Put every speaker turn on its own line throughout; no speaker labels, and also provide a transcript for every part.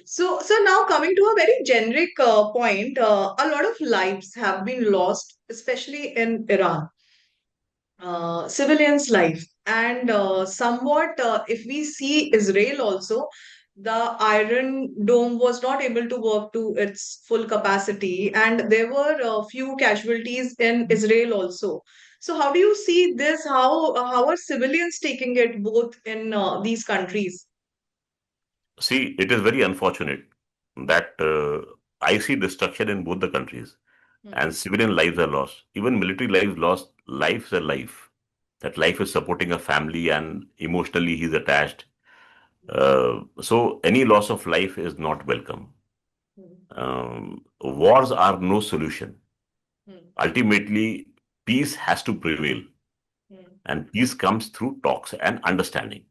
So now coming to a very generic point, a lot of lives have been lost, especially in Iran, civilians' life, and somewhat, if we see Israel also, the Iron Dome was not able to work to its full capacity, and there were a few casualties in Israel also. So, how do you see this? How are civilians taking it both in these countries?
See, it is very unfortunate that I see destruction in both the countries
Hmm.
and civilian lives are lost. Even military lives lost. Life's a life. That life is supporting a family and emotionally he's attached. So any loss of life is not welcome.
Hmm.
Wars are no solution.
Hmm.
Ultimately, peace has to prevail,
Hmm.
and peace comes through talks and understanding.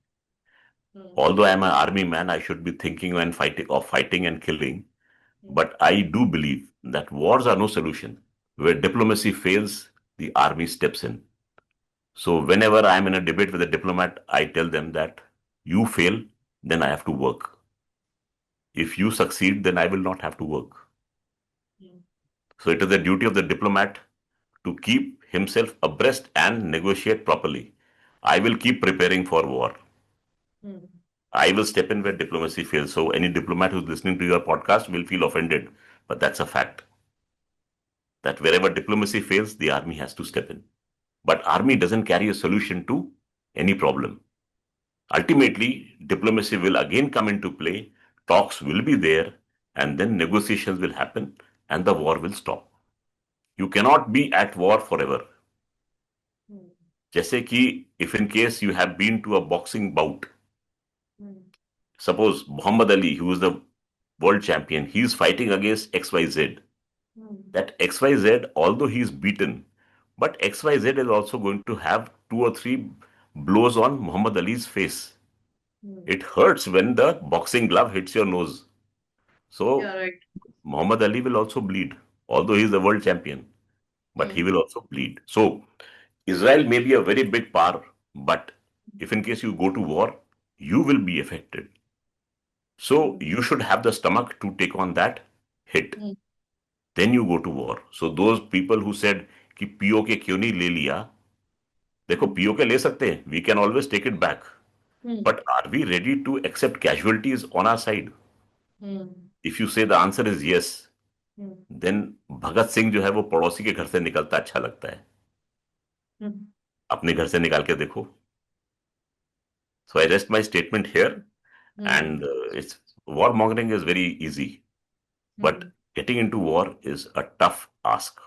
Hmm.
Although I'm an army man, I should be thinking when fighting of fighting and killing.
Hmm.
But I do believe that wars are no solution. Where diplomacy fails, the army steps in. So whenever I'm in a debate with a diplomat, I tell them that you fail, then I have to work. If you succeed, then I will not have to work.
Hmm.
So it is the duty of the diplomat to keep himself abreast and negotiate properly. I will keep preparing for war.
Hmm.
I will step in where diplomacy fails. So any diplomat who's listening to your podcast will feel offended. But that's a fact that wherever diplomacy fails, the army has to step in. But army doesn't carry a solution to any problem. Ultimately, diplomacy will again come into play, talks will be there, and then negotiations will happen and the war will stop. You cannot be at war forever.
Hmm.
जैसे कि if in case you have been to a boxing bout,
Hmm.
suppose Muhammad Ali, who is the world champion, he is fighting against XYZ.
Hmm.
That XYZ, although he is beaten, but XYZ is also going to have two or three blows on Muhammad Ali's face.
Hmm.
It hurts when the boxing glove hits your nose.
Yeah,
So
right.
Muhammad Ali will also bleed, although he is the world champion, but he
Hmm.
will also bleed. So Israel may be a very big power, but if in case you go to war, you will be affected. So
Hmm.
you should have the stomach to take on that hit.
Hmm.
Then you go to war. So those people who said कि PoK क्यों नहीं ले लिया, देखो
Hmm.
PoK ले सकते हैं, we can always take it back.
Hmm.
But are we ready to accept casualties on our side?
Hmm.
If you say the answer is yes,
Hmm.
then Bhagat Singh जो है वो पड़ोसी के घर से निकलता अच्छा लगता है.
Hmm.
अपने घर से निकाल के देखो. So I rest my statement here.
Hmm.
And it's warmongering is very easy, but
Hmm.
getting into war is a tough ask.